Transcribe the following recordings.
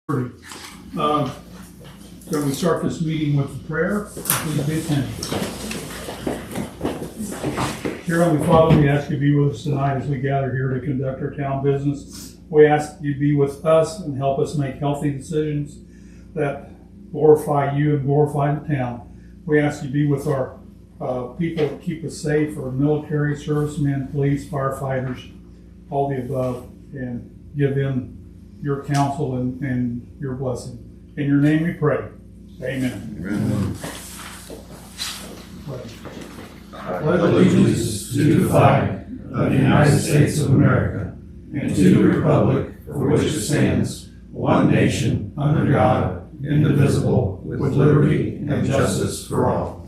Can we start this meeting with a prayer? Please be attentive. Dear Heavenly Father, we ask you to be with us tonight as we gather here to conduct our town business. We ask you to be with us and help us make healthy decisions that glorify you and glorify the town. We ask you to be with our people to keep us safe, our military, servicemen, police, firefighters, all the above, and give them your counsel and your blessing. In your name we pray. Amen. Amen. I pledge allegiance to the flag of the United States of America and to the republic for which it stands, one nation, under God, indivisible, with liberty and justice for all.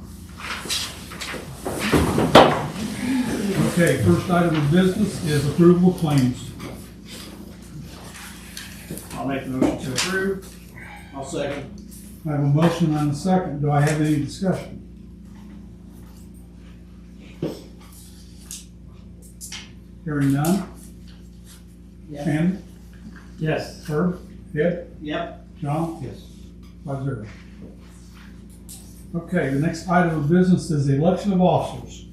Okay, first item of business is approval of claims. I'll make the motion to approve. I'll second. I have a motion and a second. Do I have any discussion? Hearing none. Yep. Shannon? Yes. Herb? Ed? Yep. John? Yes. 5-0. Okay, the next item of business is the election of officers.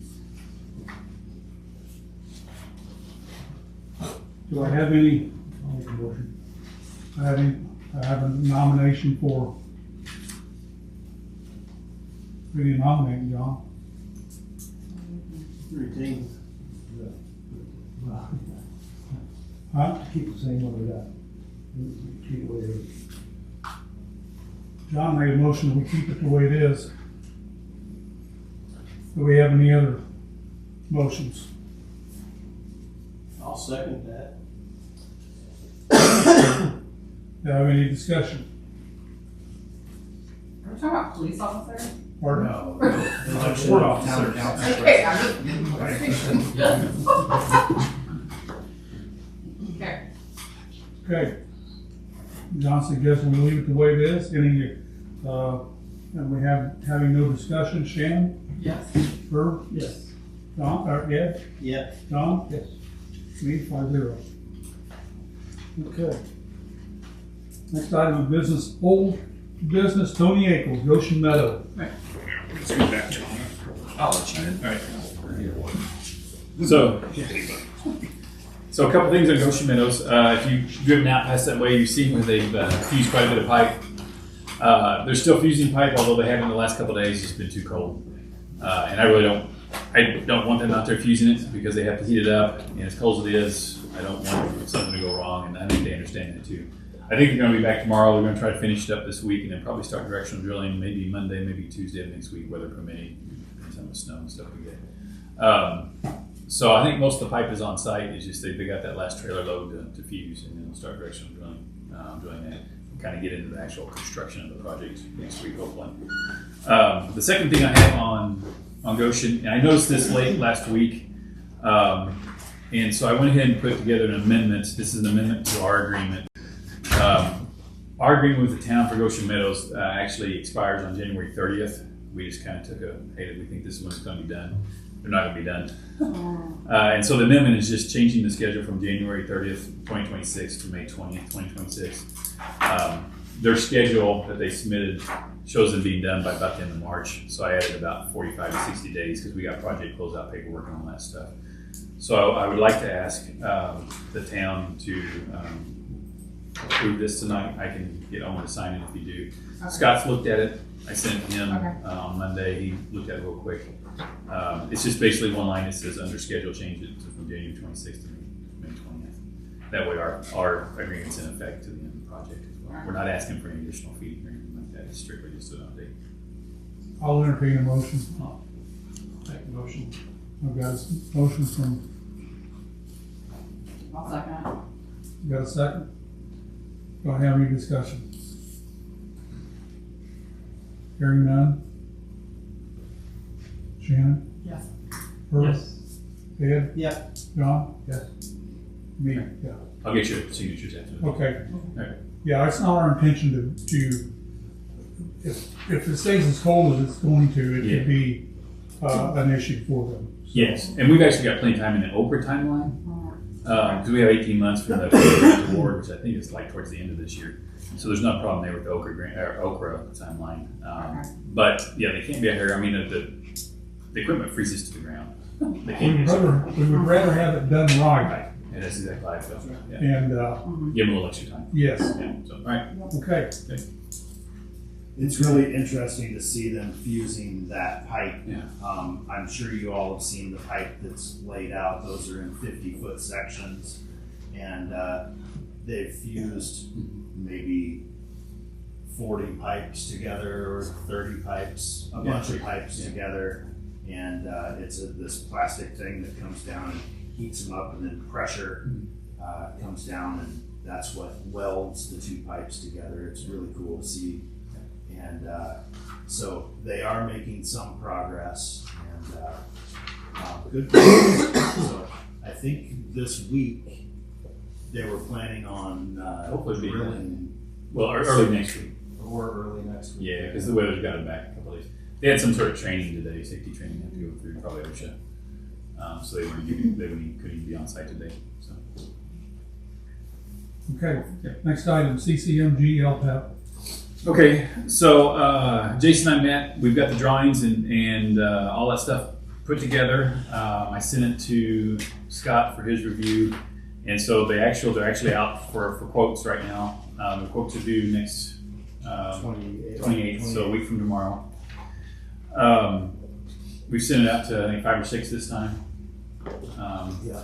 Do I have any? I'll make a motion. I have a nomination for. Who do you nominate, John? Routine. Huh? Keep the same one we got. Keep it the way it is. John made a motion that we keep it the way it is. Do we have any other motions? I'll second that. Do I have any discussion? Are we talking about police officer? Or No. Court officer. Okay, I'm just. Okay. Okay. John suggests we leave it the way it is. And we having no discussion. Shannon? Yes. Herb? Yes. John? Ed? Yep. John? Yes. Me, 5-0. Okay. Next item of business, old business, Tony Ackles, Goshen Meadow. Let's go back, John. I'll let you in. All right. So a couple things on Goshen Meadows. If you've driven out past that way, you've seen where they've fused quite a bit of pipe. They're still fusing pipe, although they haven't in the last couple of days. It's been too cold. And I really don't want them out there fusing it because they have to heat it up. And as cold as it is, I don't want something to go wrong. And I think they understand that too. I think they're going to be back tomorrow. They're going to try to finish it up this week and then probably start directional drilling maybe Monday, maybe Tuesday of next week, weather permitting, depends on the snow and stuff we get. So I think most of the pipe is on site. It's just they got that last trailer load to fuse, and then we'll start directional drilling that and kind of get into the actual construction of the project next week, hopefully. The second thing I have on Goshen, and I noticed this late last week, and so I went ahead and put together an amendment. This is an amendment to our agreement. Our agreement with the town for Goshen Meadows actually expires on January 30th. We just kind of took hey, we think this one's going to be done. They're not going to be done. And so the amendment is just changing the schedule from January 30th, 2026 to May 20th, 2026. Their schedule that they submitted shows them being done by about the end of March. So I added about 45 to 60 days because we got project closeout paperwork and all that stuff. So I would like to ask the town to approve this tonight. I can get Owen to sign it if you do. Okay. Scott's looked at it. I sent him Okay. on Monday. He looked at it real quick. It's just basically one line that says under schedule change it from January 26th to May 20th. That way our agreement's in effect to the end of the project as well. We're not asking for any additional fee or anything like that. It's strictly just an update. I'll entertain a motion. Make the motion. I've got a motion from, I'll second. got a second? Do I have any discussion? Hearing none? Shannon? Yes. Herb? Ed? Yep. John? Yes. Me, yeah. I'll get your signatures after. Okay. Okay. Yeah, it's not our intention to if it stays as cold as it's going to, it could be an issue for them. Yes, and we've actually got plenty of time in the Oprah timeline. Because we have 18 months from the grant award, which I think is like towards the end of this year. So there's no problem there with the Okra grant, or Okra timeline. But yeah, they can't be out here. I mean, the equipment freezes to the ground. They can't use it. We would rather have it done right. Yeah, that's exactly how I feel. Yeah. And, Give them a little extra time. yes, Yeah. So, all right. okay. It's really interesting to see them fusing that pipe. Yeah. I'm sure you all have seen the pipe that's laid out. Those are in 50-foot sections. And they've fused maybe 40 pipes together or 30 pipes, a bunch of pipes together. And it's this plastic thing that comes down and heats them up, and then pressure comes down, and that's what welds the two pipes together. It's really cool to see. And so they are making some progress, and good progress. So I think this week they were planning on Hopefully it'll be drilling, Well, early next week. or early next week. Yeah, because the weather's got them back a couple of days. They had some sort of training today, safety training they had to go through, probably OSHA. So they couldn't even be on site today. So. Okay, next item, CCMG LPAP. Okay, so Jason and I met. We've got the drawings and all that stuff put together. I sent it to Scott for his review, and so they're actually out for quotes right now. The quotes are due next 28th, so a week from tomorrow. We've sent it out to I think 5 or 6 this time. Yeah.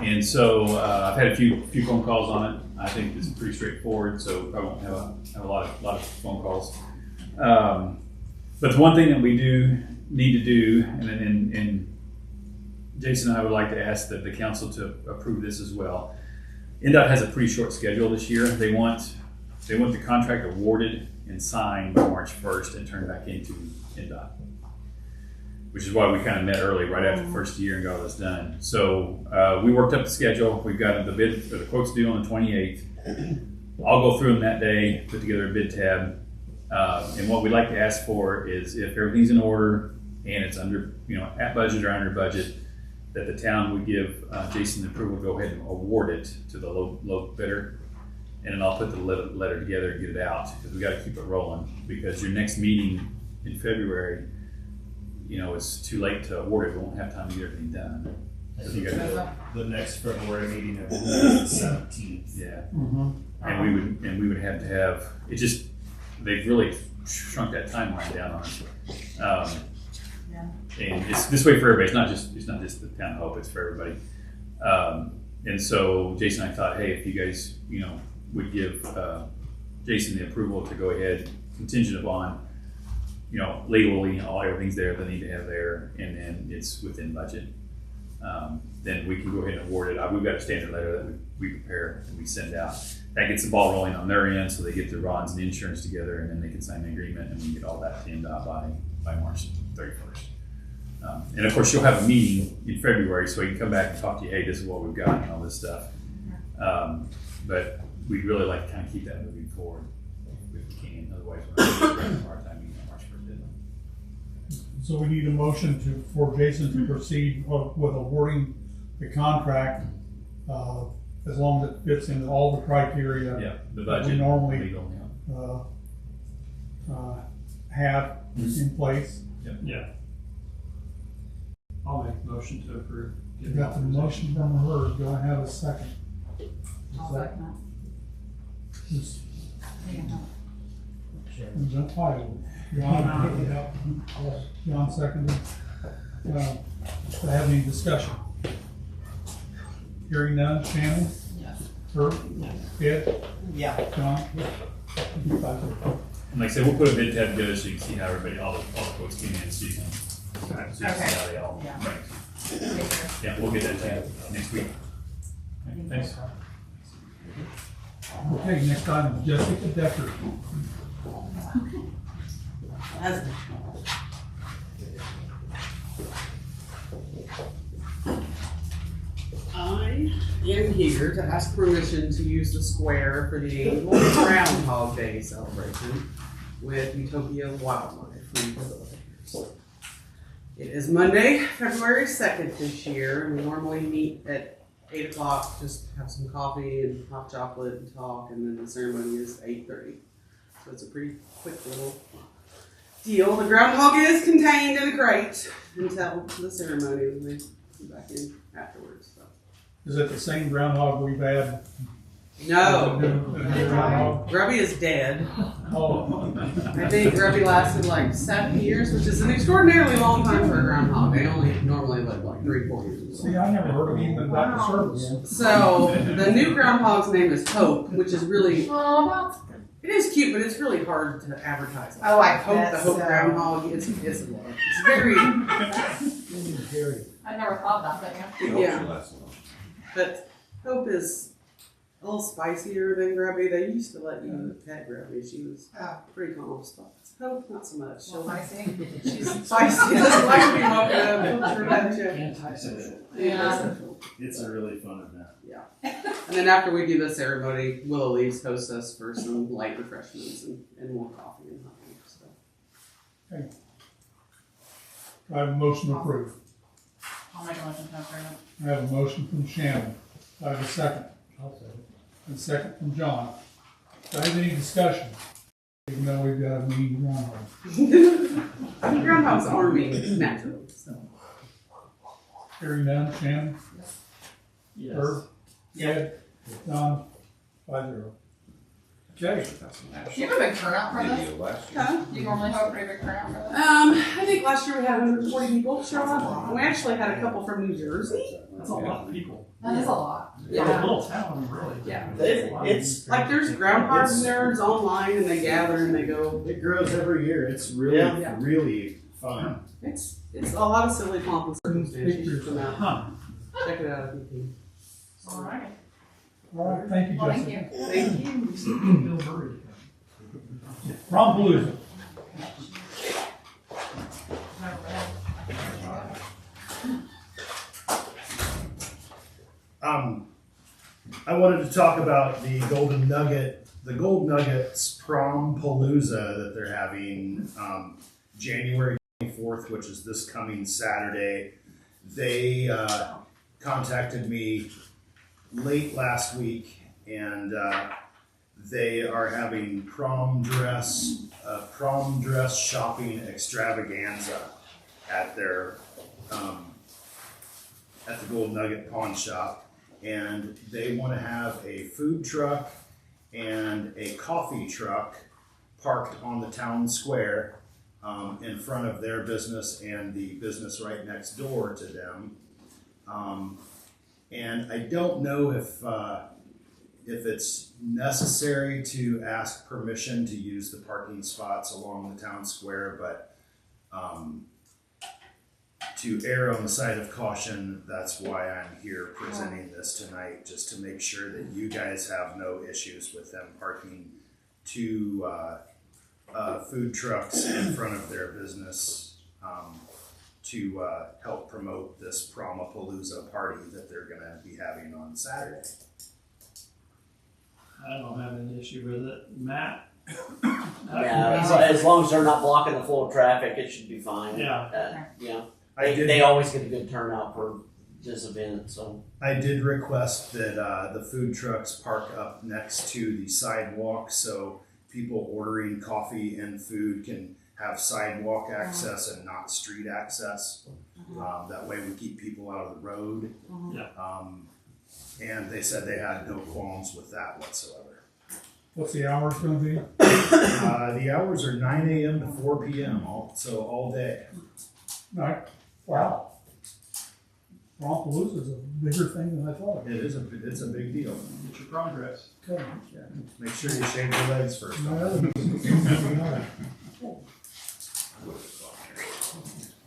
And so I've had a few phone calls on it. I think it's pretty straightforward, so I won't have a lot of phone calls. But the one thing that we do need to do, and Jason and I would like to ask the council to approve this as well. NDOT has a pretty short schedule this year. They want the contract awarded and signed by March 1st and turned back into NDOT, which is why we kind of met early, right after the first year, and got all this done. So we worked up the schedule. We've got the bid for the quotes due on the 28th. I'll go through them that day, put together a bid tab. And what we'd like to ask for is if everything's in order and it's under, at budget or under budget, that the town would give Jason the approval to go ahead and award it to the low bidder. And then I'll put the letter together and get it out, because we got to keep it rolling, because your next meeting in February, it's too late to award it. We won't have time to get everything done. So you gotta The next February meeting, I believe, is the 17th. yeah. Mm-hmm. And we would have to have it. Just they've really shrunk that timeline down on us. And it's this way for everybody. It's not just the town of Hope. It's for everybody. And so Jason and I thought, hey, if you guys would give Jason the approval to go ahead, contingent upon legally everything's there they need to have there, and then it's within budget. Then we can go ahead and award it. We've got a standard letter that we prepare and we send out. That gets the ball rolling on their end, so they get their rods and insurance together, and then they can sign the agreement, and we get all that to NDOT by March 31st. And of course, you'll have a meeting in February, so we can come back and talk to you. Hey, this is what we've got and all this stuff. But we'd really like to kind of keep that moving forward if we can. Otherwise, we're going to have a hard time meeting March 1st deadline. So we need a motion for Jason to proceed with awarding the contract, as long as it fits into all the criteria Yeah, the that budget, we normally legal, have in place. Yeah. I'll make a motion to approve. We got the motion from her. Do I have a second? I'll second that. Is that fine? John seconded. Do I have any discussion? Hearing none. Shannon? Yes. Herb? Ed? Yeah. John? And like I said, we'll put a bid tab together so you can see how all the quotes came in, so you can see how they all Yeah. rank. Take care. Yeah, we'll get that to you next week. Okay, thanks. Okay, next item, Jessica Decker. I am here to ask permission to use the square for the annual Groundhog Day celebration with Utopia Wildlife Rehabilitators. It is Monday, February 2nd this year, and we normally meet at 8 o'clock, just have some coffee and hot chocolate and talk, and then the ceremony is 8:30. So it's a pretty quick little deal. The groundhog is contained in a crate until the ceremony, and they come back in afterwards. So. Is it the same groundhog we've had? No, The new groundhog? Grubby is dead. Oh, I think Grubby lasted like 7 years, which is an extraordinarily long time for a groundhog. They only normally live like 3-4 years. see, I never heard of even about the service. So the new groundhog's name is Hope, which is really, Oh, it is cute, but it's really hard to advertise. Oh, I Hope, bet the Hope so. groundhog. It's very, I never thought about that, yeah. yeah. But Hope is a little spicier than Grubby. They used to let you pet Grubby. She was pretty calm stuff. Hope, not so much. Well, I see. She's spicy. Doesn't like to be woken up. She'll sure have you. Antisocial. Yeah. It's a really fun event. And then after we do the ceremony, Willow Leaves hosts us for some light refreshments and more coffee and hot dogs. So. I have a motion to approve. I'll make a motion to approve. I have a motion from Shannon. I have a second. I'll say it. And a second from John. Do I have any discussion? Even though we've got a mean groundhog. I mean, groundhogs are mean naturally. So. Hearing none, Shannon? Yes. Herb? Ed? John? 5-0. Okay. Do you have a big turnout for this? Huh? Do you normally have a pretty big turnout for this? I think last year we had 140 people show up. We actually had a couple from New Jersey. That's a lot of people. That is a lot. For a little town, really. Yeah. It's Like there's groundhog nerds online and they gather and they go. It grows every year. It's really, Yeah. really fun. It's a lot of silly pompous things. You should come out. Huh. Check it out if you can. Alright. All right, thank you, Well, thank Justin. you. Thank you. Bill Murray. Rompalooza. I wanted to talk about the Golden Nuggets Prom Palooza that they're having January 24th, which is this coming Saturday. They contacted me late last week, and they are having prom dress shopping extravaganza at their at the Gold Nugget Pawn Shop. And they want to have a food truck and a coffee truck parked on the town square in front of their business and the business right next door to them. And I don't know if it's necessary to ask permission to use the parking spots along the town square, but to err on the side of caution, that's why I'm here presenting this tonight, just to make sure that you guys have no issues with them parking two food trucks in front of their business to help promote this Promapalooza party that they're going to be having on Saturday. I don't have an issue with it. Matt? Yeah, as long as they're not blocking the flow of traffic, it should be fine. Yeah. Yeah. I did They always get a good turnout for this event, so. I did request that the food trucks park up next to the sidewalk so people ordering coffee and food can have sidewalk access and not street access. That way we keep people out of the road. And they said they had no qualms with that whatsoever. What's the hours gonna be? The hours are 9 a.m. to 4 p.m. all day. Right. Wow. Rompalooza is a bigger thing than I thought. It's a big deal. Get your progress. Okay. Make sure you shave your legs first.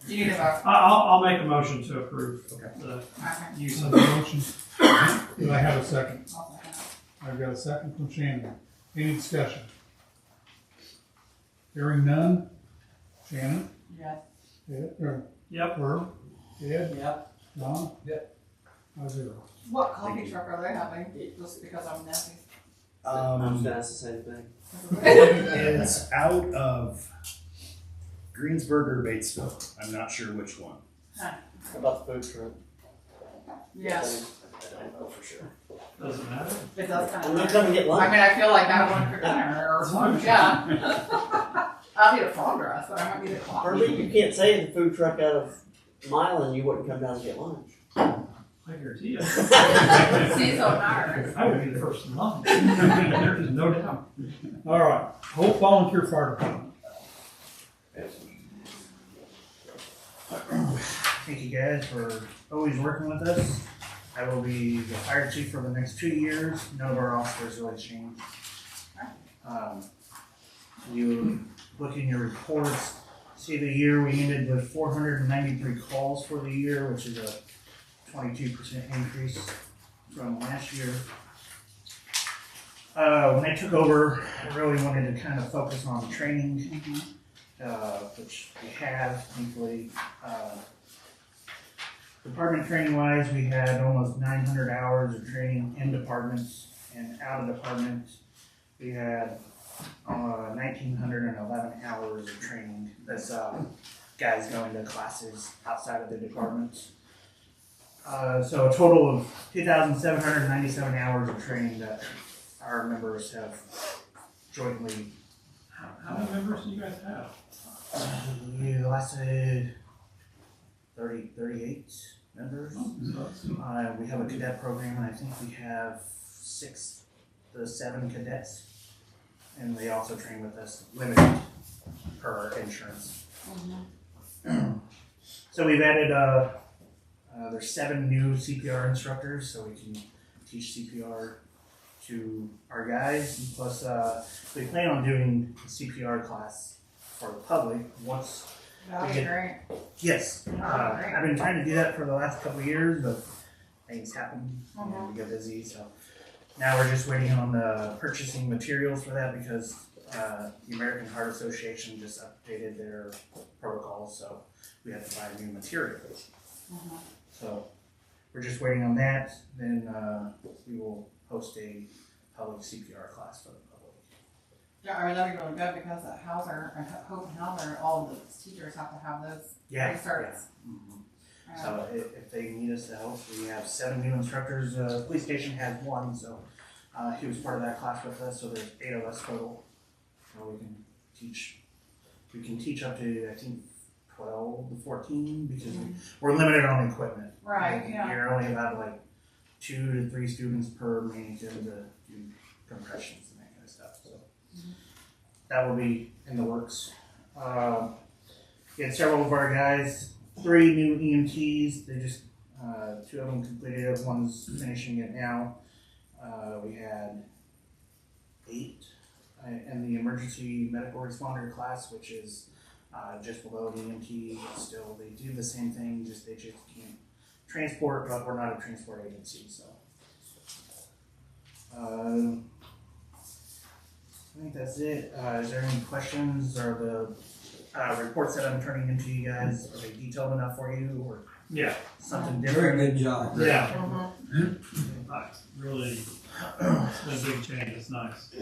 You need to vote. I'll make a motion to approve the Okay. use Have of a motion. Do I have a second? I'll second it. I've got a second from Shannon. Any discussion? Hearing none. Shannon? Yes. Ed? Or Yep. Herb? Ed? Yep. John? Yep. 5-0. What coffee truck are they having? Just because I'm nasty. I was gonna ask the same thing. It's out of Greensburg or Batesville. I'm not sure which one. How about the food truck? Yes. I don't know for sure. Doesn't matter. It does kind I'm of. gonna come and get I lunch. mean, I feel like I want for dinner or something, yeah. I'll need a progress, but I might need a Or coffee. you can't say the food truck out of Milan, you wouldn't come down and get lunch. I guarantee you. See, so nervous. I would be the first in line. There's no doubt. All right, Hope Volunteer Fire Department. Thank you guys for always working with us. I will be the fire chief for the next 2 years. None of our officers really changed. You look in your reports, see the year we ended with 493 calls for the year, which is a 22% increase from last year. When I took over, I really wanted to kind of focus on training, which we have, thankfully. Department training wise, we had almost 900 hours of training in departments and out of departments. We had 1,911 hours of training. That's guys going to classes outside of the departments. So a total of 2,797 hours of training that our members have jointly. How many members do you guys have? We lasted 38 members. We have a cadet program, and I think we have 6 to 7 cadets. And they also train with us limited per insurance. So we've added, there's 7 new CPR instructors, so we can teach CPR to our guys. And plus, we plan on doing a CPR class for the public once. That'd be great. Yes, I've been trying to do that for the last couple of years, but things happen and we get busy, so. Now we're just waiting on the purchasing materials for that because the American Heart Association just updated their protocols, so we have to buy new materials. So we're just waiting on that. Then we will host a public CPR class for the public. Yeah, I mean, that'd be really good because at Hauser, Hope and Hauser, all of the teachers have to have those certs. So if they need us to help, we have 7 new instructors. The police station has 1, so he was part of that class with us. So there's 8 of us total. So we can teach. We can teach up to I think 12 to 14 because we're limited on equipment. Right. Like, Yeah. You're only allowed like 2 to 3 students per mannequin to do compressions and that kind of stuff. So that will be in the works. We had several of our guys. 3 new EMTs. They just 2 of them completed it. One's finishing it now. We had 8 in the emergency medical responder class, which is just below the EMT. Still, they do the same thing. They just can't transport, but we're not a transport agency, so. I think that's it. Is there any questions or the reports that I'm turning into you guys, are they detailed enough for you or Yeah. something Very different? good job. Yeah. Nice. Really, it's a big change. It's nice.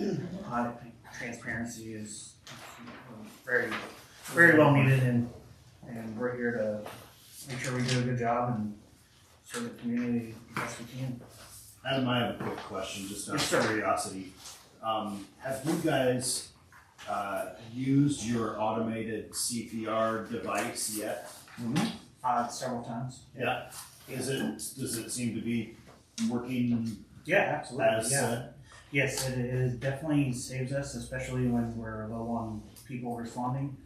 I think transparency is very, very well needed, and we're here to make sure we do a good job and serve the community the best we can. Adam, I have a quick question, just out Yes, of sir. curiosity. Have you guys used your automated CPR device yet? Several times. Yeah. Does it seem to be working Yeah, absolutely. as Yes, it definitely saves us, especially when we're low on people responding.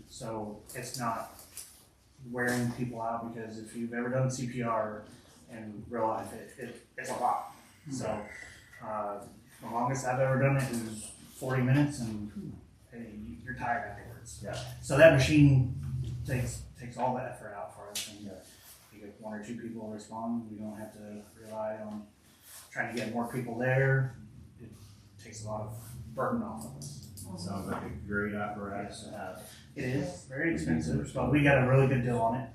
So it's not wearing people out because if you've ever done CPR in real life, it's a lot. So the longest I've ever done it is 40 minutes, and you're tired afterwards. Yeah. So that machine takes all the effort out for us, and you get 1 or 2 people respond. We don't have to rely on trying to get more people there. It takes a lot of burden off of us. Sounds like a great apparatus to have. It is very expensive, but we got a really good deal on it.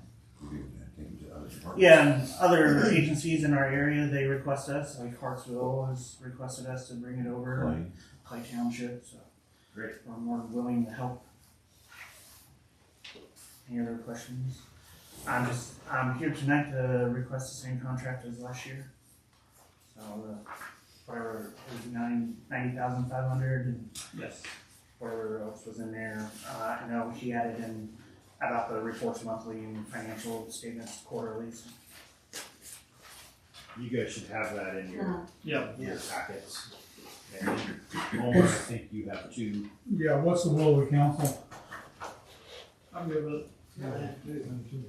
Yeah, and other agencies in our area, they request us, like Hartsville has requested us to bring it over, Clay Township, so. Great. We're more than willing to help. Any other questions? I'm here tonight to request the same contract as last year. whatever, it was 90,500 and Yes. whatever else was in there. I know he added in about the reports monthly and financial statements quarterly. You guys should have that in Yep. your packets. And Omar, I think you have two. Yeah, what's the will of the council? I'm good with it.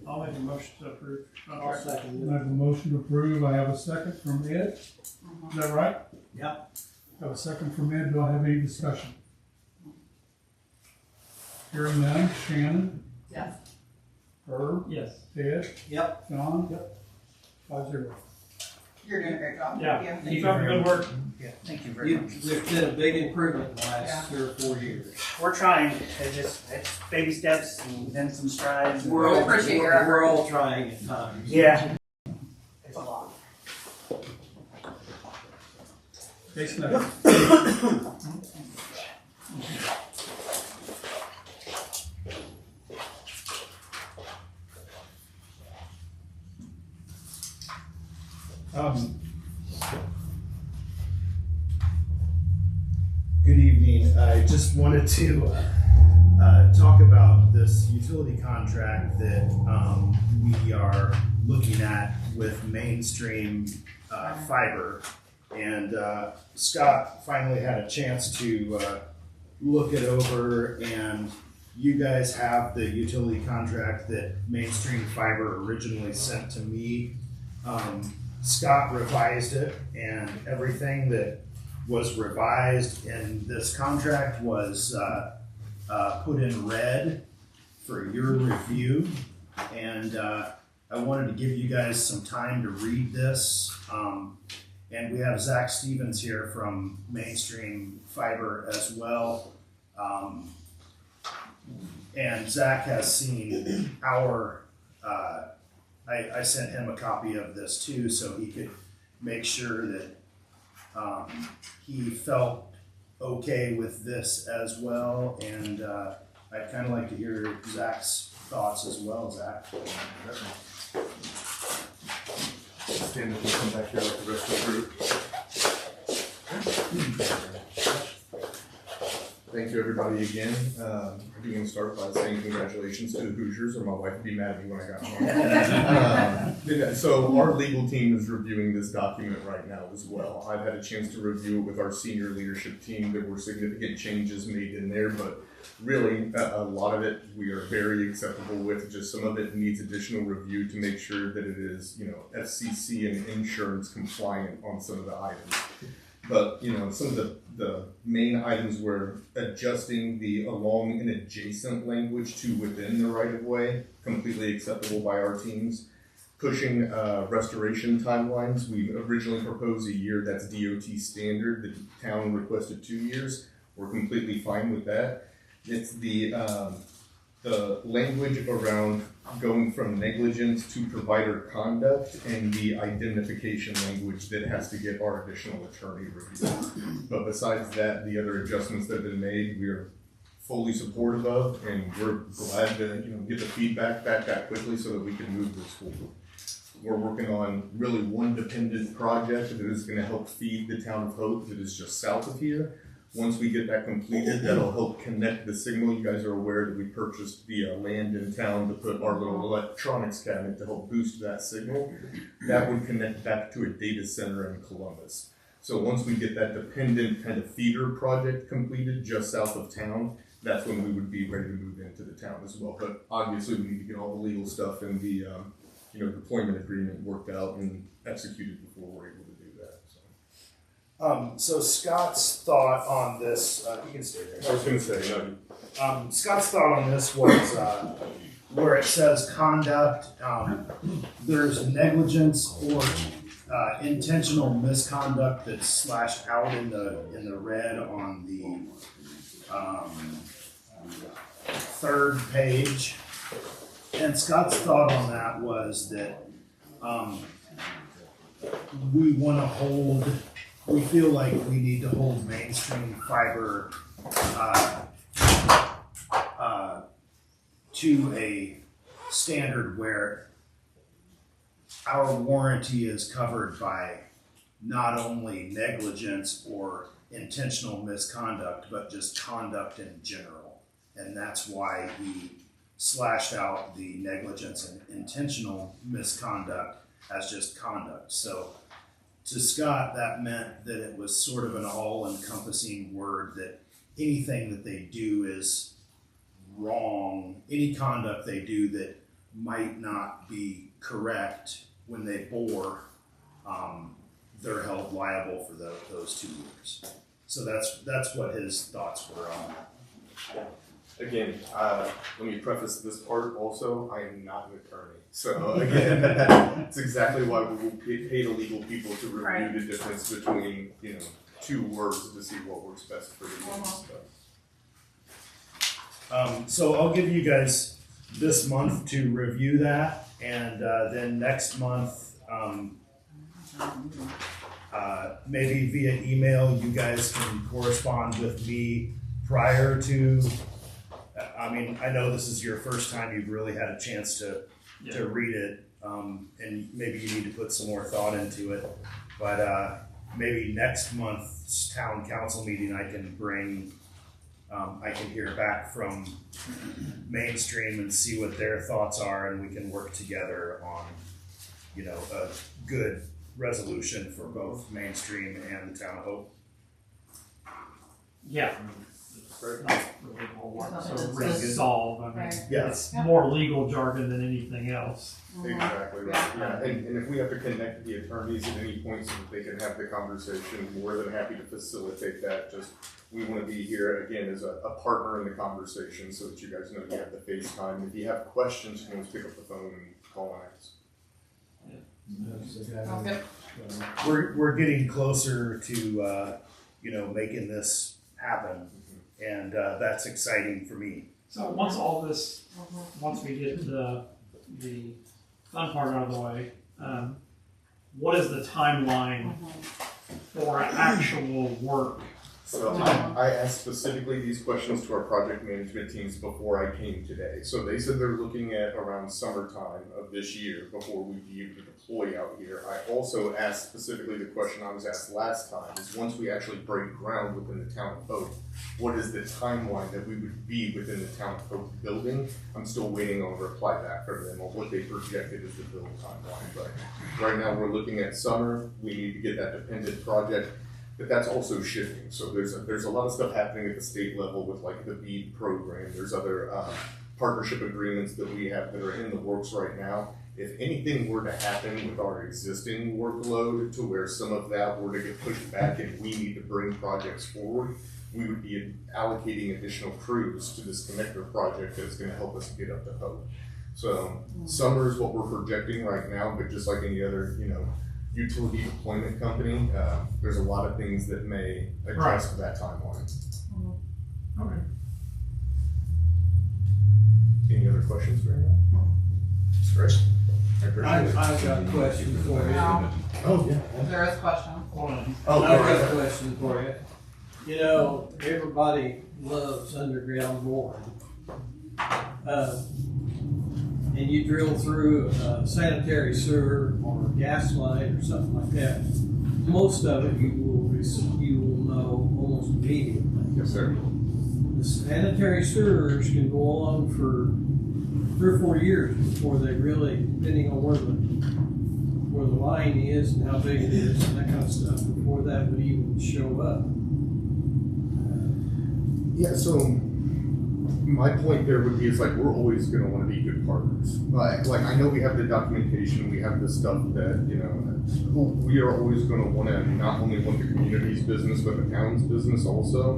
I'll make a motion to approve. I have a motion to approve. I have a second from Ed. Is that right? Yep. I have a second from Ed. Do I have any discussion? Hearing none. Shannon? Yes. Herb? Yes. Ed? Yep. John? Yep. 5-0. You're doing a great job. Yeah. Thank you. Keep up your good work. Yeah, thank you very much. There's been a big improvement in the last 3 or 4 years. We're trying. It's baby steps and then some strides. and- We appreciate your effort. We're all trying at times. Yeah. It's a lot. Case next. Good evening. I just wanted to talk about this utility contract that we are looking at with Mainstream Fiber. And Scott finally had a chance to look it over, and you guys have the utility contract that Mainstream Fiber originally sent to me. Scott revised it, and everything that was revised in this contract was put in red for your review. And I wanted to give you guys some time to read this. And we have Zach Stevens here from Mainstream Fiber as well. And Zach has seen our, I sent him a copy of this too, so he could make sure that he felt okay with this as well. And I'd kind of like to hear Zach's thoughts as well, Zach. Stand up and come back here like the rest of the group. Thank you, everybody, again. I do want to start by saying congratulations to the Hoosiers, or my wife would be mad at me when I got home. So our legal team is reviewing this document right now as well. I've had a chance to review it with our senior leadership team. There were significant changes made in there, but really a lot of it we are very acceptable with. Just some of it needs additional review to make sure that it is, FCC and insurance compliant on some of the items. But, some of the main items were adjusting the along and adjacent language to within the right-of-way, completely acceptable by our teams. Pushing restoration timelines. We originally proposed a year, that's DOT standard. The town requested 2 years. We're completely fine with that. It's the language around going from negligence to provider conduct and the indemnification language that has to get our additional attorney review. But besides that, the other adjustments that have been made, we are fully supportive of, and we're glad to get the feedback back that quickly so that we can move this forward. We're working on really one dependent project that is going to help feed the town of Hope that is just south of here. Once we get that completed, that'll help connect the signal. You guys are aware that we purchased the land in town to put our little electronics cabinet to help boost that signal. That would connect back to a data center in Columbus. So once we get that dependent kind of feeder project completed just south of town, that's when we would be ready to move into the town as well. But obviously we need to get all the legal stuff and the deployment agreement worked out and executed before we're able to do that. So Scott's thought on this, you can stay there. I was going to say, no. Scott's thought on this was where it says conduct, there's negligence or intentional misconduct that's slashed out in the red on the third page. And Scott's thought on that was that we feel like we need to hold Mainstream Fiber to a standard where our warranty is covered by not only negligence or intentional misconduct, but just conduct in general. And that's why he slashed out the negligence and intentional misconduct as just conduct. So to Scott, that meant that it was sort of an all-encompassing word, that anything that they do is wrong, any conduct they do that might not be correct when they bore, they're held liable for those 2 years. So that's what his thoughts were on that. Again, let me preface this part also, I am not an attorney. So again, that's exactly why we will pay the legal people to review Right. the difference between, 2 words to see what works best for the stuff. So I'll give you guys this month to review that, and then next month, maybe via email, you guys can correspond with me prior to. I mean, I know this is your first time you've really had a chance to read it, and maybe you need to put some more thought into it. But maybe next month's town council meeting, I can hear back from Mainstream and see what their thoughts are, and we can work together on, a good resolution for both Mainstream and the town of Hope. Yeah. Right. Not really a whole lot Nothing to that's- resolve. I mean, Right. Yeah. it's more legal jargon than anything else. Exactly right. Yeah. And if we have to connect the attorneys at any point so that they can have the conversation, more than happy to facilitate that. Just we want to be here again as a partner in the conversation so that you guys know you have the FaceTime. If you have questions, you can always pick up the phone and call and ask. Sounds good. We're getting closer to making this happen, and that's exciting for me. So once all this, once we get the fun part out of the way, what is the timeline for actual work? So I asked specifically these questions to our project management teams before I came today. So they said they're looking at around summertime of this year before we'd be able to deploy out here. I also asked specifically the question I was asked last time, is once we actually break ground within the town of Hope, what is the timeline that we would be within the town of Hope building? I'm still waiting on a reply back from them on what they projected as the build timeline. But right now we're looking at summer. We need to get that dependent project. But that's also shifting. So there's a lot of stuff happening at the state level with like the BEAD program. There's other partnership agreements that we have that are in the works right now. If anything were to happen with our existing workload to where some of that were to get pushed back and we need to bring projects forward, we would be allocating additional crews to this connector project that's going to help us get up to Hope. So summer is what we're projecting right now, but just like any other, utility deployment company, there's a lot of things that may adjust to that timeline. Okay. Any other questions right now? That's great. I appreciate it. I've got a question for you. Now, Oh, yeah. there is a question. Hold on. Oh, I've got a right. question for you. You know, everybody loves underground boring. And you drill through a sanitary sewer or gas line or something like that. Most of it you will know almost immediately. Yes, sir. The sanitary sewers can go on for 3 or 4 years before they really, depending on where the line is and how big it is and that kind of stuff, before that would even show up. Yeah, so my point there would be is like we're always going to want to be good partners. Like I know we have the documentation, we have the stuff that we are always going to want to not only want the community's business but the town's business also,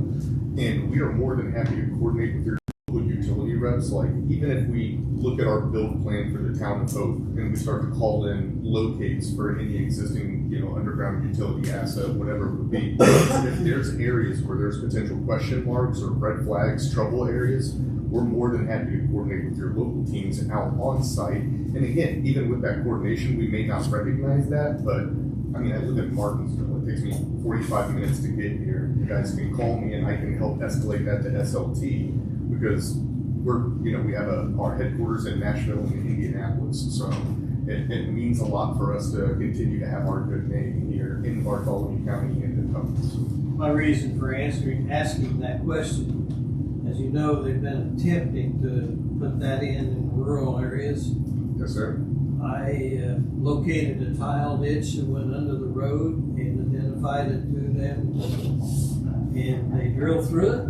and we are more than happy to coordinate with your local utility reps. Like even if we look at our build plan for the town of Hope and we start to call in locates for any existing underground utility asset, whatever it would be, if there's areas where there's potential question marks or red flags, trouble areas, we're more than happy to coordinate with your local teams out on site. And again, even with that coordination, we may not recognize that, but I mean, I live in Martinsville. It takes me 45 minutes to get here. You guys can call me and I can help escalate that to SLT because we have our headquarters in Nashville and Indianapolis. So it means a lot for us to continue to have our good name here in Bartholomew County and in Cummings. My reason for asking that question, as you know, they've been attempting to put that in rural areas. Yes, sir. I located a tile ditch that went under the road and identified it to them. And they drilled through it.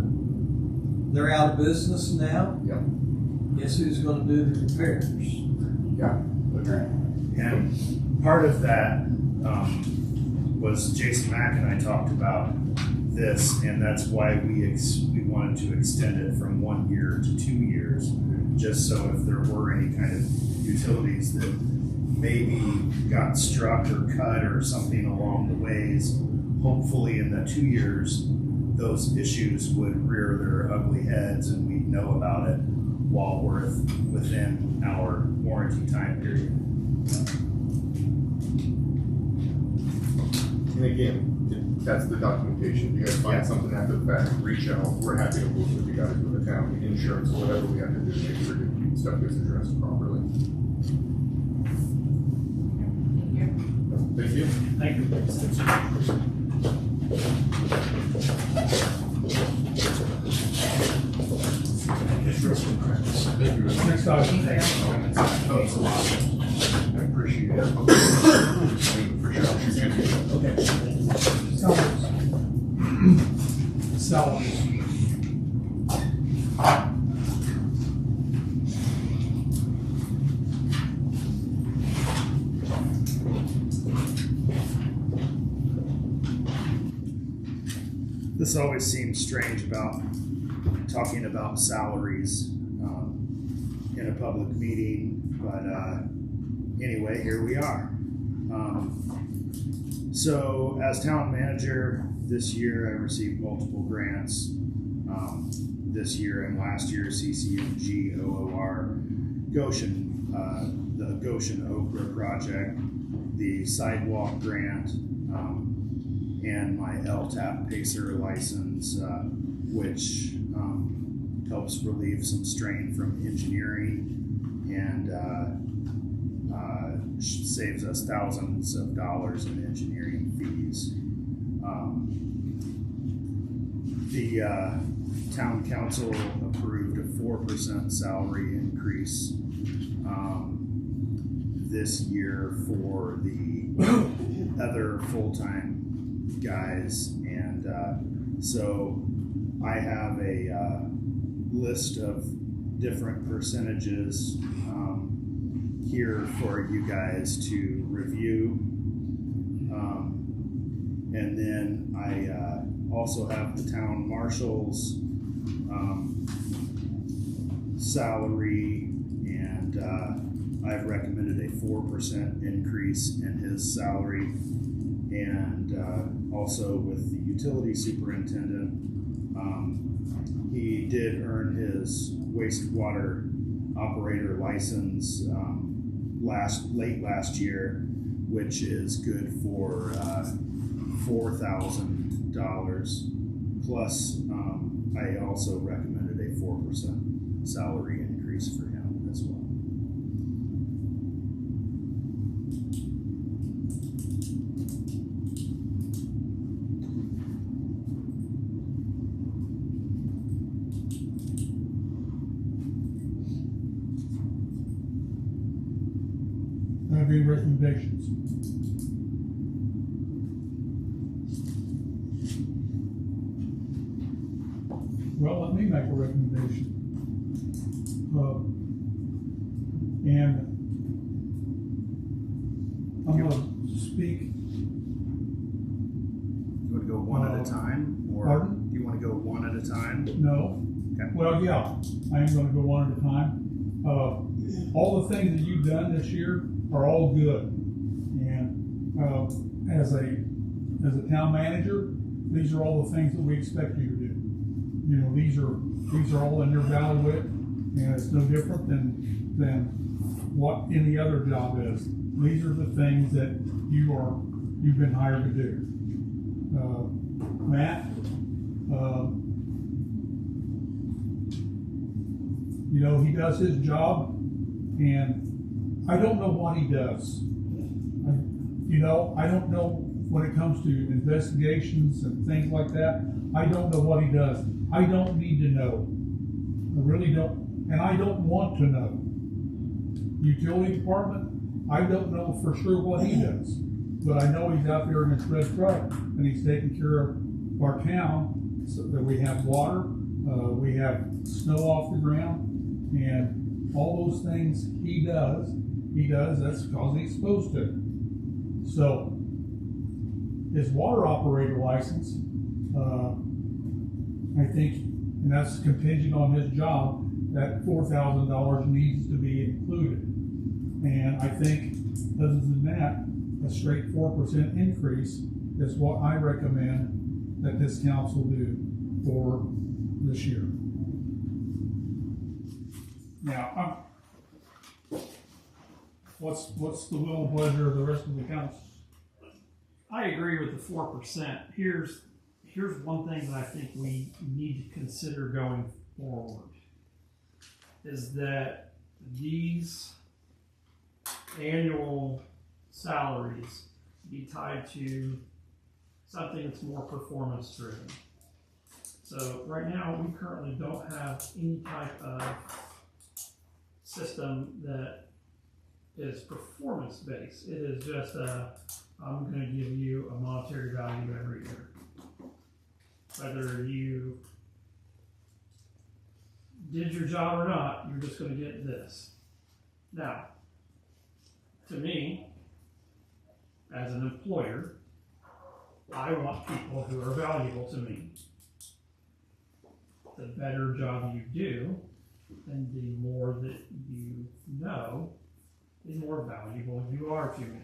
They're out of business now. Yep. Guess who's going to do the repairs? Yeah. Okay. And part of that was Jason Mack and I talked about this, and that's why we wanted to extend it from 1 year to 2 years, just so if there were any kind of utilities that maybe got struck or cut or something along the ways, hopefully in the 2 years, those issues would rear their ugly heads and we'd know about it while we're within our warranty time period. And again, that's the documentation. If you guys find something after the fact, reach out. We're happy to work with you guys with the town, insurance, whatever we have to do to make sure that stuff gets addressed properly. Thank you. Thank you. Next item. I appreciate it. Salaries. This always seems strange about talking about salaries in a public meeting, but anyway, here we are. So as town manager this year, I received multiple grants. This year and last year, CCMG OOR Goshen, the Goshen Okra project, the sidewalk grant, and my LTAP PACER license, which helps relieve some strain from engineering and saves us thousands of dollars in engineering fees. The town council approved a 4% salary increase this year for the other full-time guys, and so I have a list of different percentages here for you guys to review, and then I also have the town marshal's salary, and I've recommended a 4% increase in his salary, and also with the utility superintendent, he did earn his wastewater operator license late last year, which is good for $4,000 plus. I also recommended a 4% salary increase for him as well. Have any recommendations? Well, let me make a recommendation. And I'm going to speak. You want to go one at a time, or Pardon? do you want to go one at a time? No. Okay. Well, yeah, I am going to go one at a time. All the things that you've done this year are all good. And as a town manager, these are all the things that we expect you to do. You know, these are all in your bailiwick, and it's no different than what any other job is. These are the things that you've been hired to do. Matt, you know, he does his job, and I don't know what he does. I don't know when it comes to investigations and things like that. I don't know what he does. I don't need to know. I really don't, and I don't want to know. Utility department, I don't know for sure what he does, but I know he's out there in his red truck and he's taking care of our town so that we have water, we have snow off the ground, and all those things he does, that's because he's supposed to. So, his water operator license, I think, and that's contingent on his job, that $4,000 needs to be included. And I think, other than that, a straight 4% increase is what I recommend that this council do for this year. Now, what's the will and pleasure of the rest of the council? I agree with the 4%. Here's one thing that I think we need to consider going forward is that these annual salaries be tied to something that's more performance driven. So right now we currently don't have any type of system that is performance based. It is just I'm going to give you a monetary value every year. Whether you did your job or not, you're just going to get this. Now, to me, as an employer, I want people who are valuable to me. The better job you do, and the more that you know, the more valuable you are to me.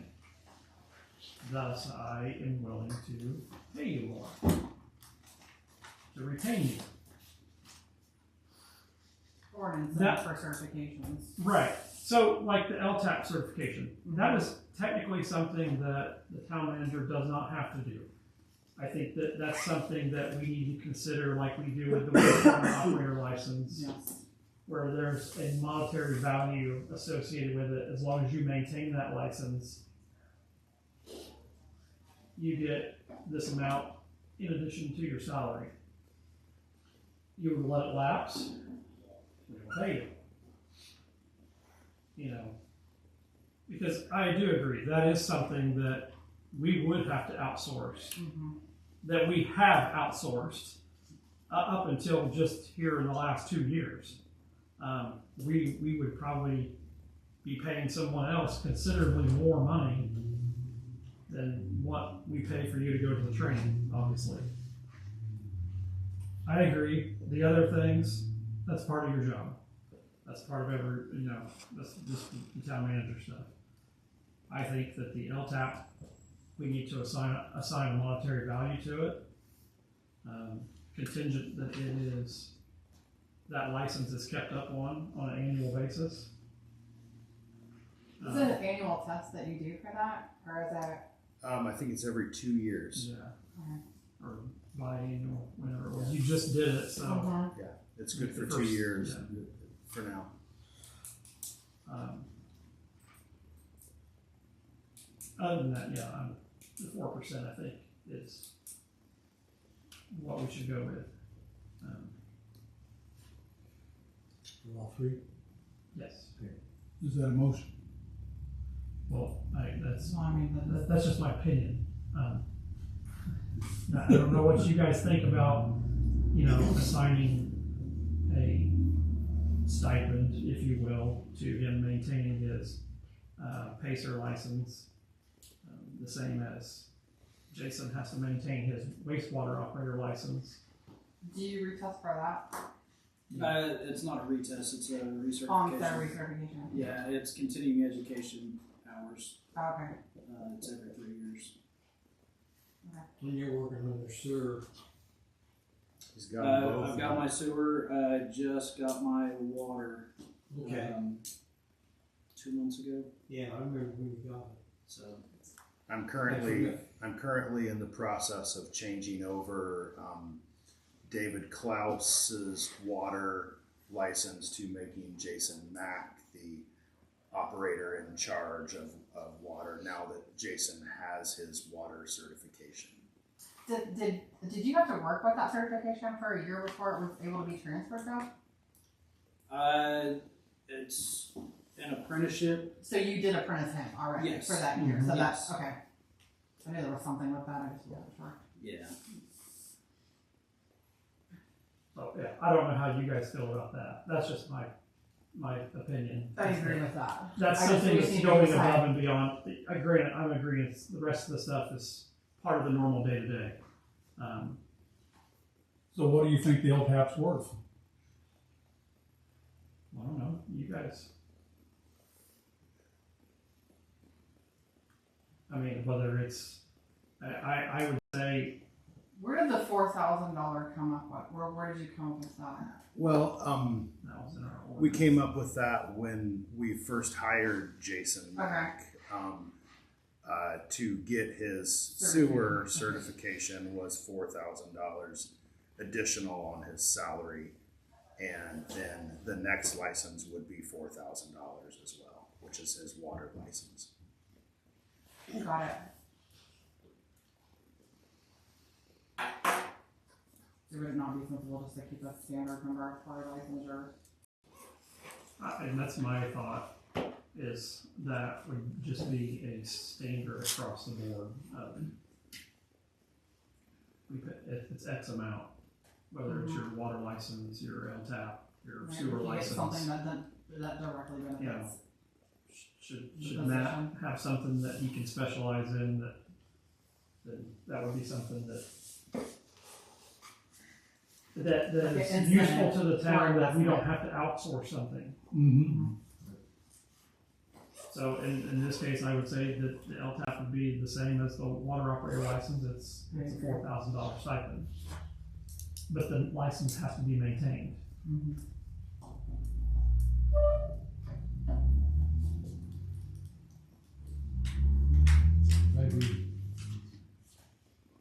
Thus, I am willing to pay you more, to retain you. Or an incentive for certifications. Right. So, like the LTAP certification, that is technically something that the town manager does not have to do. I think that that's something that we need to consider, like we do with the wastewater operator license, Yes. where there's a monetary value associated with it. As long as you maintain that license, you get this amount in addition to your salary. You would let it lapse, we will pay you. You know, because I do agree, that is something that we would have to outsource, that we have outsourced up until just here in the last 2 years. We would probably be paying someone else considerably more money than what we pay for you to go to the training, obviously. I agree. The other things, that's part of your job. That's part of that's just the town manager stuff. I think that the LTAP, we need to assign a monetary value to it. Contingent that that license is kept up on an annual basis. Is it an annual test that you do for that? Or is that? I think it's every 2 years. Yeah. Or biannual, whenever it was. You just did it, so. Yeah, it's good for 2 years for now. Other than that, the 4% I think is what we should go with. All three? Yes. Is that a motion? Well, that's Well, I mean, that's just my opinion. I don't know what you guys think about, assigning a stipend, if you will, to him maintaining his PACER license, the same as Jason has to maintain his wastewater operator license. do you retest for that? It's not a retest, it's a recertification. On that recertification? Yeah, it's continuing education hours. Okay. It's every 3 years. And you're working on your sewer. He's got both. I've got my sewer, just got my water. Okay. 2 months ago. Yeah, I remember when you got it. So I'm currently in the process of changing over David Klaus's water license to making Jason Mack the operator in charge of water now that Jason has his water certification. Did you have to work with that certification for a year before it was able to be transferred though? It's an apprenticeship. So you did apprentice him already Yes. for that year. So Yes. that's okay. I knew there was something with that. I just wasn't sure. Yeah. So, yeah, I don't know how you guys feel about that. That's just my opinion. I agree with that. That's I just something wish that's you going could above decide. and beyond. I'm agreeing. The rest of the stuff is part of the normal day to day. So what do you think the LTAP's worth? I don't know. You guys. I mean, whether it's, I would say, Where did the $4,000 come up with? Where did you come up with that? Well, that was in our order. we came up with that when we first hired Jason Mack. To get his sewer certification was $4,000 additional on his salary, and then the next license would be $4,000 as well, which is his water license. Got it. So would it not be sensible just to keep a standard number for our licensure? And that's my thought, is that would just be a standard across the board. If it's X amount, whether it's your water license, your LTAP, your Right, sewer if you get license. something that directly benefits. Should the Matt position. have something that he can specialize in, that would be something that Like is an useful incentive to the for town, that we don't investment. have to outsource something. Mm-hmm. So in this case, I would say that the LTAP would be the same as the water operator license. It's a $4,000 stipend, but the license has to be maintained. Mhm. Maybe.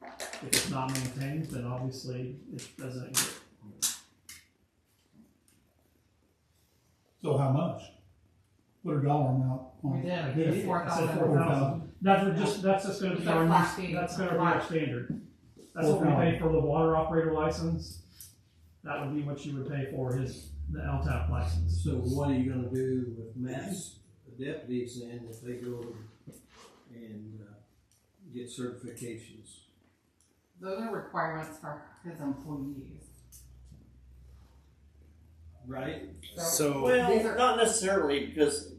If it's not maintained, then obviously it doesn't get. So how much? Put a dollar amount on We it. did. I We did. did I said 4,000. 4,000. That's just gonna be It's a our flat new, fee. that's It's a gonna be our flat. standard. That's what we pay for the water operator license. That would be what you would pay for the LTAP license. So what are you gonna do with Matt's deputies then if they go and get certifications? Those are requirements for his employees. Right? So Well, These are- not necessarily, because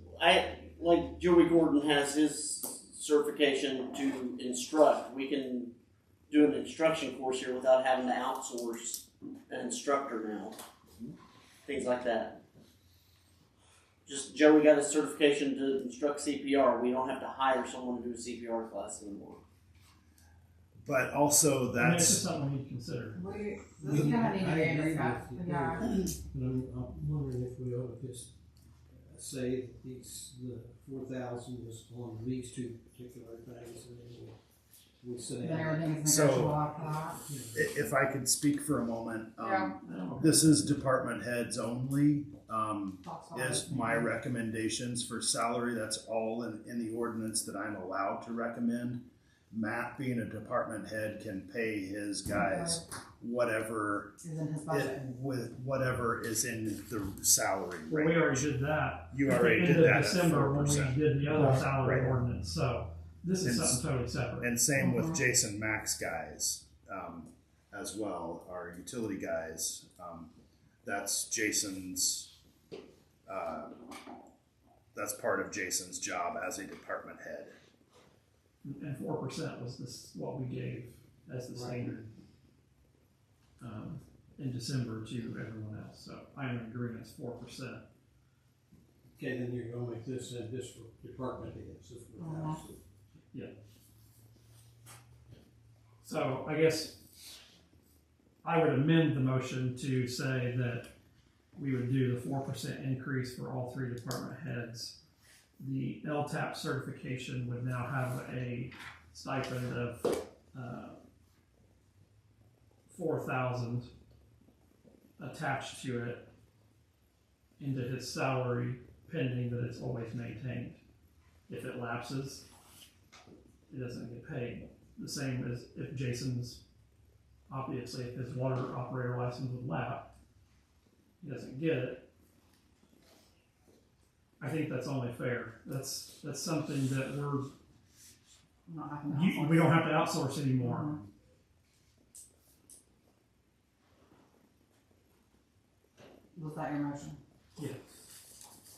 like Joey Gordon has his certification to instruct. We can do an instruction course here without having to outsource an instructor now. Things like that. Just Joey got his certification to instruct CPR. We don't have to hire someone to do a CPR class anymore. but also I mean, it's that's just something we need to consider. This is gonna need to I be agree discussed. with you. Yeah. But I'm wondering if we ought to just say that the 4,000 is on these two particular things, and then we sit Then down. everything is So- negotiable after that. if I could speak for a moment. Yeah. This is department heads only. That's all. Is my recommendations for salary. That's all in the ordinance that I'm allowed to recommend. Matt, being a department head, can pay his guys whatever Is in his budget. with whatever is in the salary Well, we range. already did that. You at the already end did of that at December when we 4%. did the other Right. salary Right. ordinance, so this is And something totally separate. And same with Mhm. Jason Mack's guys as well, our utility guys. That's Jason's. That's part of Jason's job as a department head. And 4% was what we gave as the standard in December to everyone else. So I am in agreement, it's 4%. Okay, then you're gonna make this just for department heads. If we have to. So I guess I would amend the motion to say that we would do the 4% increase for all three department heads. The LTAP certification would now have a stipend of $4,000 attached to it into his salary, pending that it's always maintained. If it lapses, it doesn't get paid. The same as if Jason's, obviously, if his water operator license would lapse, he doesn't get it. I think that's only fair. That's something that Not having to outsource. we don't have to outsource anymore. Mhm. Was that your motion? Yeah.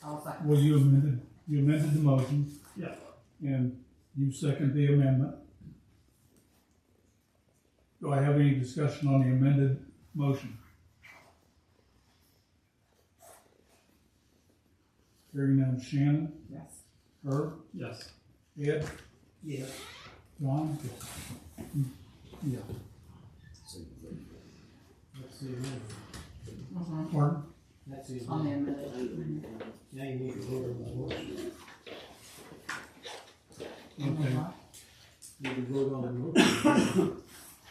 I'll second. Well, you amended the motion. Yeah. And you second the amendment. Do I have any discussion on the amended motion? Hearing none, Shannon, Yes. Herb, Yes. Ed, Yeah. John? Yeah. That's the amendment. Mhm. Pardon? That's the On the amendment. amended. Now you need to vote on the motion. Okay. You can vote on the motion.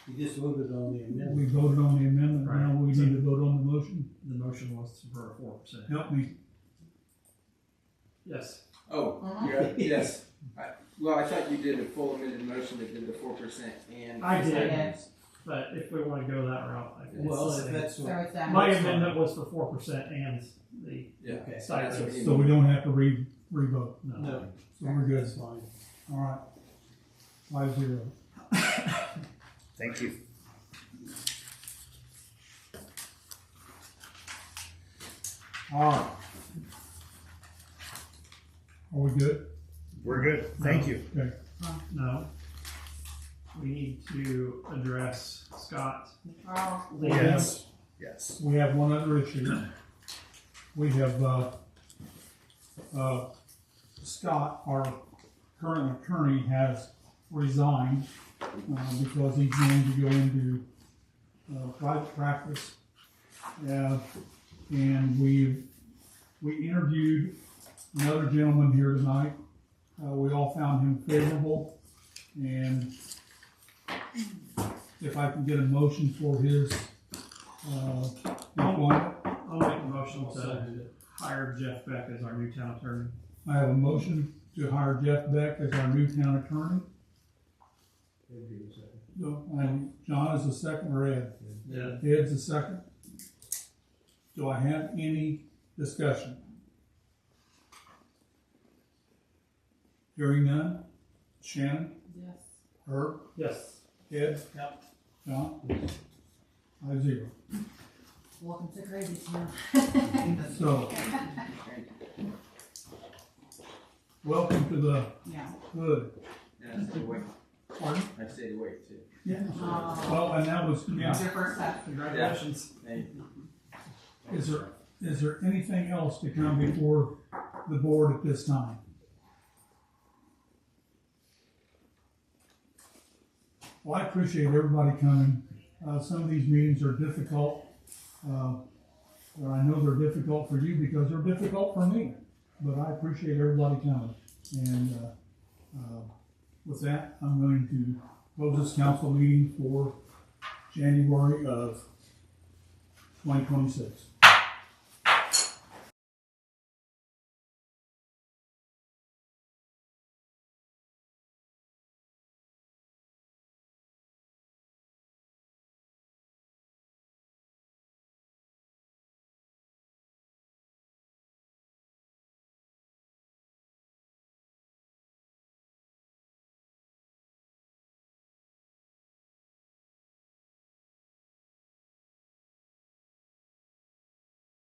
You just voted on the amendment. We voted on the amendment, now Right. we need to vote on the motion. The motion was for a 4%. Help me. Yes. Oh, Mhm. yes. Well, I thought you did a full amended motion that did the 4% and. I did. Yeah. But if we want to go that route, I think Well, it's the if same. that's So what. it's down. My that's amendment was for 4% and the Yeah. Okay. stipend. That's what he So we don't have to revote, No. No, so we're good. that's fine. All right. 5-0. Thank you. All right. Are we good? We're good. Thank you. Okay. No. We need to address Scott. Oh, leaving. Yes. Yes. We have one other issue. We have, Scott, our current attorney, has resigned, because he's going to go into, private practice. And we interviewed another gentleman here tonight. We all found him favorable, and if I can get a motion for his, employment. I'll make a motion to hire Jeff Beck as our new town attorney. I have a motion to hire Jeff Beck as our new town attorney. No, and John is the second, or Ed? Yeah. Ed's the second. Do I have any discussion? Hearing none. Shannon? yes. Herb? Yes. Ed? Yep. John? 5-0. Welcome to crazy town. So, welcome to the Yeah. hood. And I said wait. Pardon? I said wait too. Yeah. Oh. Well, and that was, yeah. Different stuff. Congratulations. Hey, Is there anything else to come before the board at this time? Well, I appreciate everybody coming. Some of these meetings are difficult. Well, I know they're difficult for you because they're difficult for me, but I appreciate everybody coming. And with that, I'm going to close this council meeting for January of 2026.